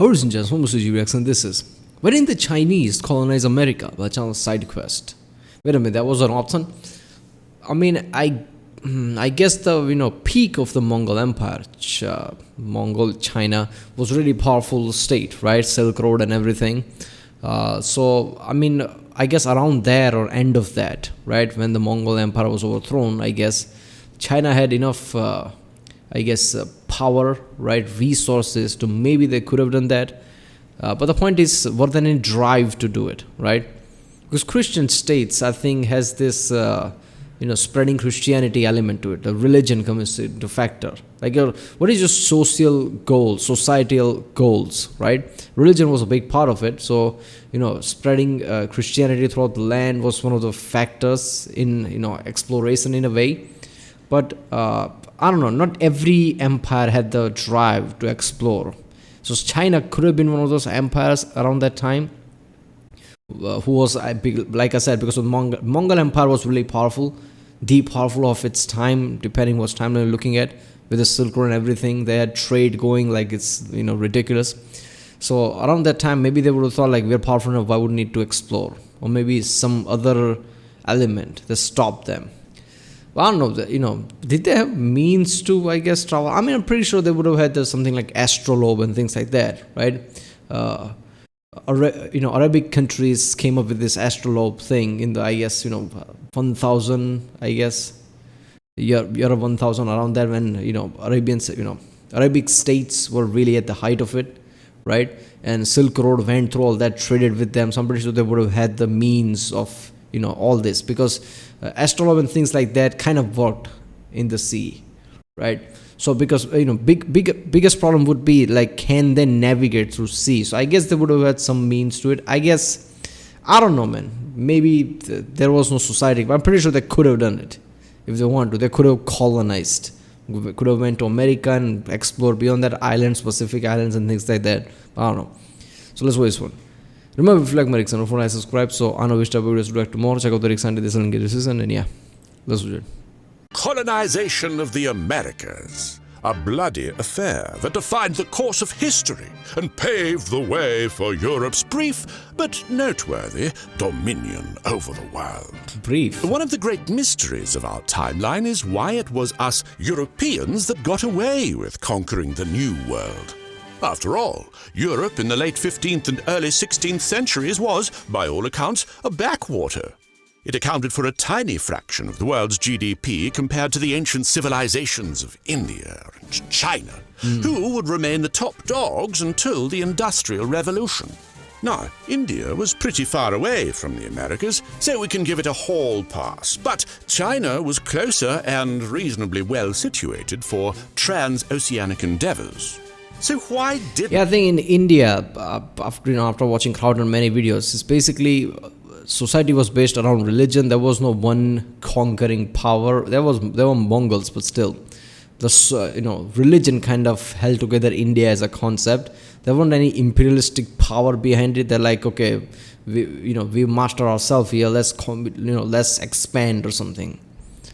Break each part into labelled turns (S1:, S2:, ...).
S1: Ladies and gentlemen, this is reaction. This is when did the Chinese colonize America? By channel side quest. Wait a minute, that was an option. I mean, I guess the peak of the Mongol Empire, Mongol China was really powerful state, right? Silk Road and everything. So I mean, I guess around there or end of that, right? When the Mongol Empire was overthrown, I guess China had enough, power, right? Resources to maybe they could have done that. But the point is, were there any drive to do it, right? Because Christian states, I think, has this, spreading Christianity element to it. The religion comes into factor. Like, what is your social goals, societal goals, right? Religion was a big part of it. So, spreading Christianity throughout the land was one of the factors in, exploration in a way. But I don't know, not every empire had the drive to explore. So China could have been one of those empires around that time, who was, like I said, because the Mongol Empire was really powerful, powerful of its time, depending what time they're looking at, with the Silk Road and everything. They had trade going like it's, ridiculous. So around that time, maybe they would have thought like, we're powerful enough, why would we need to explore? Or maybe some other element that stopped them. Well, I don't know, did they have means to, travel? I mean, I'm pretty sure they would have had something like astrolabe and things like that, right? Arabic countries came up with this astrolabe thing in the, 1000, year 1000, around there when, Arabic states were really at the height of it, right? And Silk Road went through all that, traded with them. So I'm pretty sure they would have had the means of, all this, because astrolabe and things like that kind of worked in the sea, right? So because biggest problem would be like, can they navigate through sea? So I guess they would have had some means to it. I don't know, man. Maybe there was no society, but I'm pretty sure they could have done it if they wanted to. They could have colonized, could have went to America and explored beyond that islands, Pacific Islands and things like that. I don't know. So let's watch this one. Remember, if you like my reaction, don't subscribe. So I know which type of videos to react to more. Check out the reaction, this and get a decision. And yeah, let's do it.
S2: Colonization of the Americas. A bloody affair that defined the course of history and paved the way for Europe's brief but noteworthy dominion over the world.
S1: Brief.
S2: One of the great mysteries of our timeline is why it was us Europeans that got away with conquering the New World. After all, Europe in the late 15th and early 16th centuries was, by all accounts, a backwater. It accounted for a tiny fraction of the world's GDP compared to the ancient civilizations of India and China, who would remain the top dogs until the Industrial Revolution. Now, India was pretty far away from the Americas, so we can give it a hall pass. But China was closer and reasonably well situated for transoceanic endeavors. So why did...
S1: Yeah, I think in India, after watching crowd on many videos, it's basically society was based around religion. There was no one conquering power. There were Mongols, but still, the religion kind of held together India as a concept. There wasn't any imperialistic power behind it. They're like, okay, we master ourselves here. Let's expand or something.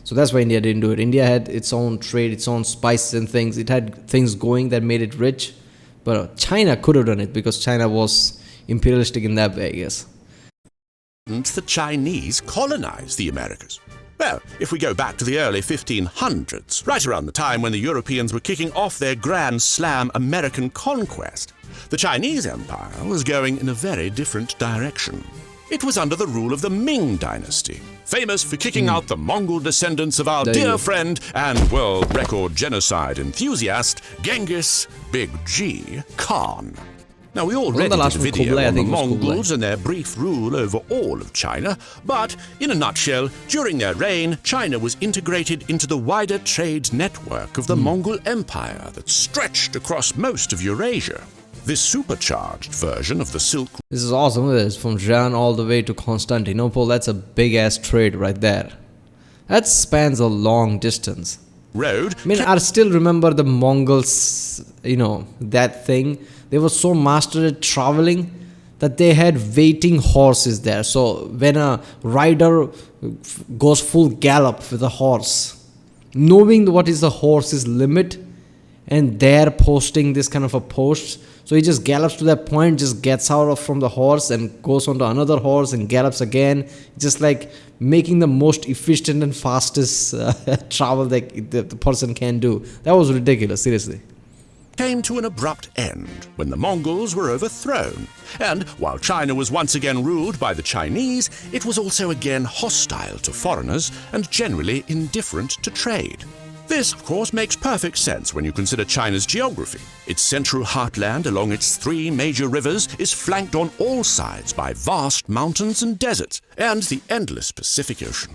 S1: So that's why India didn't do it. India had its own trade, its own spices and things. It had things going that made it rich. But China could have done it because China was imperialistic in that way, I guess.
S2: The Chinese colonized the Americas. Well, if we go back to the early 1500s, right around the time when the Europeans were kicking off their grand slam American conquest, the Chinese Empire was going in a very different direction. It was under the rule of the Ming Dynasty, famous for kicking out the Mongol descendants of our dear friend and world record genocide enthusiast, Genghis Big G Khan. Now, we already did a video on the Mongols and their brief rule over all of China, but in a nutshell, during their reign, China was integrated into the wider trade network of the Mongol Empire that stretched across most of Eurasia. This supercharged version of the Silk Road.
S1: This is awesome. It's from Jan all the way to Constantinople. That's a big-ass trade right there. That spans a long distance.
S2: Road.
S1: I mean, I still remember the Mongols, that thing. They were so mastered at traveling that they had waiting horses there. So when a rider goes full gallop with a horse, knowing what is the horse's limit and they're posting this kind of a post. So he just gallops to that point, just gets out from the horse and goes onto another horse and gallops again, just like making the most efficient and fastest travel that the person can do. That was ridiculous, seriously.
S2: Came to an abrupt end when the Mongols were overthrown, and while China was once again ruled by the Chinese, it was also again hostile to foreigners and generally indifferent to trade. This, of course, makes perfect sense when you consider China's geography. Its central heartland along its 3 major rivers is flanked on all sides by vast mountains and deserts, and the endless Pacific Ocean.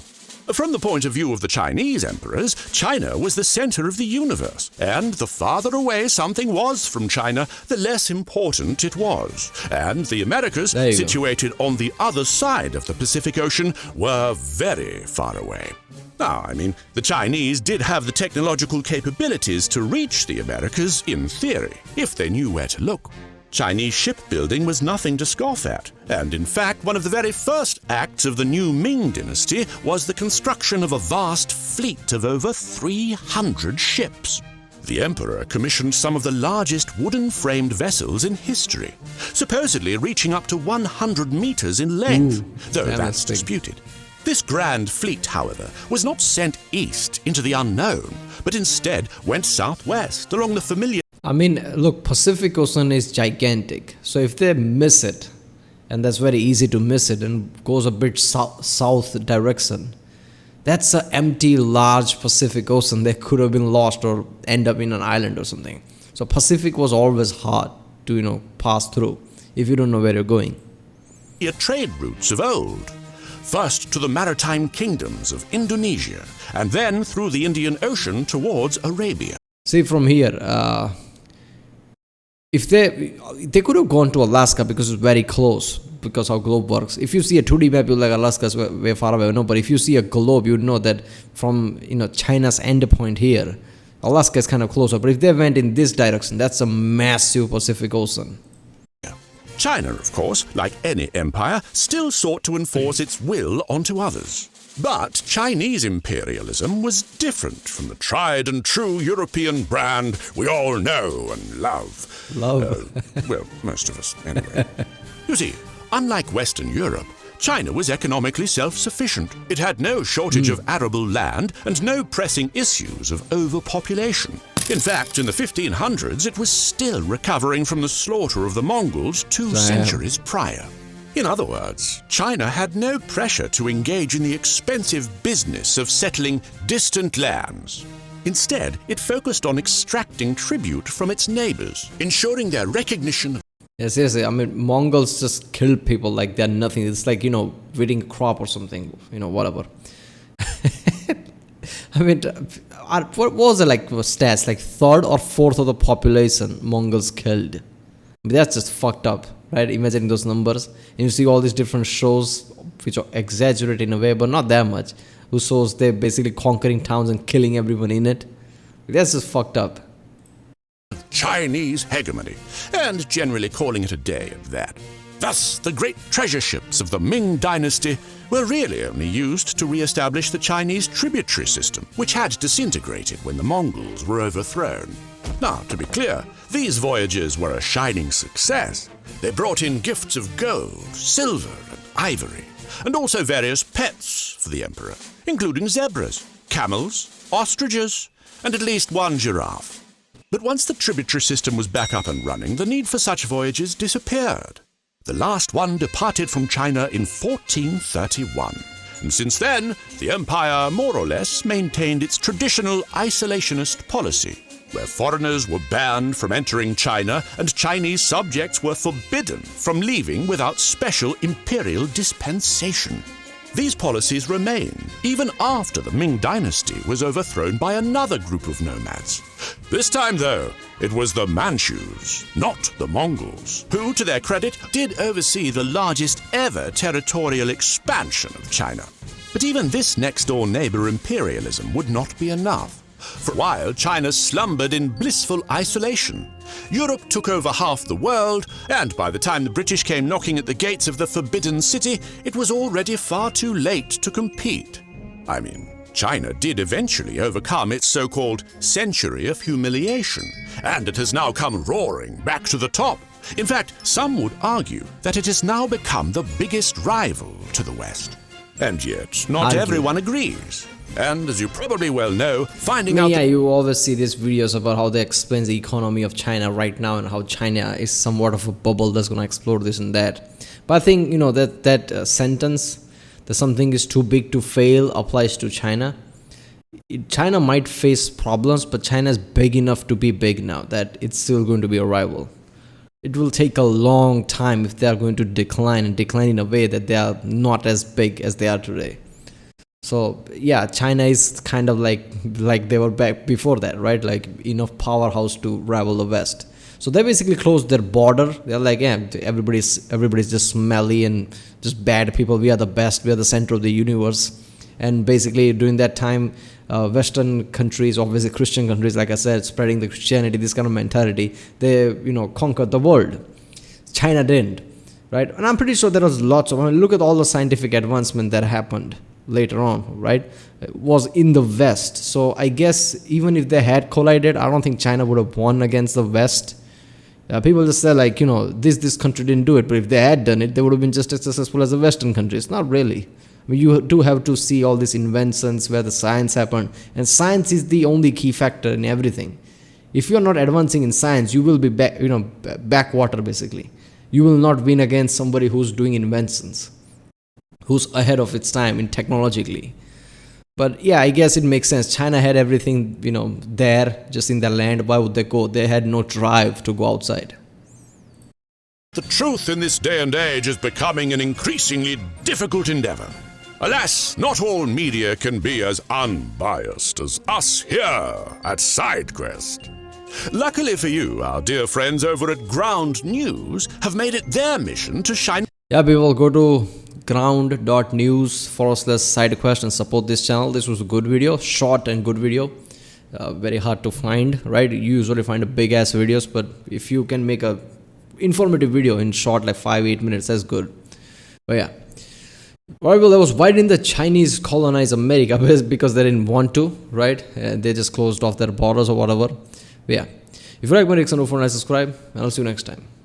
S2: From the point of view of the Chinese emperors, China was the center of the universe, and the farther away something was from China, the less important it was. And the Americas, situated on the other side of the Pacific Ocean, were very far away. Now, the Chinese did have the technological capabilities to reach the Americas in theory, if they knew where to look. Chinese shipbuilding was nothing to scoff at, and in fact, one of the very first acts of the new Ming Dynasty was the construction of a vast fleet of over 300 ships. The emperor commissioned some of the largest wooden-framed vessels in history, supposedly reaching up to 100 meters in length, though that's disputed. This grand fleet, however, was not sent east into the unknown, but instead went southwest along the familiar...
S1: Look, Pacific Ocean is gigantic. So if they miss it, and that's very easy to miss it, and goes a bit south direction, that's an empty, large Pacific Ocean that could have been lost or end up in an island or something. So Pacific was always hard to, pass through if you don't know where you're going.
S2: Trade routes of old. First to the maritime kingdoms of Indonesia, and then through the Indian Ocean towards Arabia.
S1: See, from here, if they could have gone to Alaska because it's very close, because how globe works. If you see a 2D map, you're like, Alaska's way far away. No, but if you see a globe, you know that from China's end point here, Alaska is kind of closer. But if they went in this direction, that's a massive Pacific Ocean.
S2: China, of course, like any empire, still sought to enforce its will onto others. But Chinese imperialism was different from the tried and true European brand we all know and love. Well, most of us, anyway. You see, unlike Western Europe, China was economically self-sufficient. It had no shortage of arable land and no pressing issues of overpopulation. In fact, in the 1500s, it was still recovering from the slaughter of the Mongols 2 centuries prior. In other words, China had no pressure to engage in the expensive business of settling distant lands. Instead, it focused on extracting tribute from its neighbors, ensuring their recognition.
S1: Yeah, seriously, Mongols just kill people like they're nothing. It's like, weeding a crop or something, whatever. What was it like stats? Like 3rd or 4th of the population Mongols killed. That's just fucked up, right? Imagine those numbers. And you see all these different shows which are exaggerated in a way, but not that much. Who shows they're basically conquering towns and killing everyone in it. That's just fucked up.
S2: Chinese hegemony, and generally calling it a day at that. Thus, the great treasure ships of the Ming Dynasty were really only used to re-establish the Chinese tributary system, which had disintegrated when the Mongols were overthrown. Now, to be clear, these voyages were a shining success. They brought in gifts of gold, silver, and ivory, and also various pets for the emperor, including zebras, camels, ostriches, and at least 1 giraffe. But once the tributary system was back up and running, the need for such voyages disappeared. The last one departed from China in 1431, and since then, the empire more or less maintained its traditional isolationist policy, where foreigners were banned from entering China and Chinese subjects were forbidden from leaving without special imperial dispensation. These policies remained even after the Ming Dynasty was overthrown by another group of nomads. This time, though, it was the Manchus, not the Mongols, who, to their credit, did oversee the largest ever territorial expansion of China. But even this next-door neighbor imperialism would not be enough. For a while, China slumbered in blissful isolation. Europe took over half the world, and by the time the British came knocking at the gates of the Forbidden City, it was already far too late to compete. China did eventually overcome its so-called century of humiliation, and it has now come roaring back to the top. In fact, some would argue that it has now become the biggest rival to the West. And yet, not everyone agrees. And as you probably well know, finding out...
S1: Yeah, you always see these videos about how they explain the economy of China right now and how China is somewhat of a bubble that's going to explode this and that. But I think, that sentence, that something is too big to fail, applies to China. China might face problems, but China is big enough to be big now that it's still going to be a rival. It will take a long time if they are going to decline in a way that they are not as big as they are today. So yeah, China is kind of like they were back before that, right? Like enough powerhouse to rival the West. So they basically closed their border. They're like, yeah, everybody's just smelly and just bad people. We are the best. We are the center of the universe. And basically during that time, Western countries, obviously Christian countries, like I said, spreading the Christianity, this kind of mentality, they conquered the world. China didn't, right? And I'm pretty sure there was lots of. Look at all the scientific advancement that happened later on, right? It was in the West. So I guess even if they had collided, I don't think China would have won against the West. People just say like, this country didn't do it, but if they had done it, they would have been just as successful as the Western countries. Not really. I mean, you do have to see all these inventions where the science happened, and science is the only key factor in everything. If you're not advancing in science, you will be backwater basically. You will not win against somebody who's doing inventions, who's ahead of its time in technologically. But yeah, I guess it makes sense. China had everything, there, just in their land. Why would they go? They had no drive to go outside.
S2: The truth in this day and age is becoming an increasingly difficult endeavor. Alas, not all media can be as unbiased as us here at SideQuest. Luckily for you, our dear friends over at Ground News have made it their mission to shine...
S1: Yeah, people, go to ground.news/SideQuest and support this channel. This was a good video, short and good video. Very hard to find, right? You usually find a big ass videos, but if you can make a informative video in short, like 5-8 minutes, that's good. But yeah. Well, why didn't the Chinese colonize America? Because they didn't want to, right? They just closed off their borders or whatever. But yeah. If you like my Rickson, don't forget to subscribe, and I'll see you next time.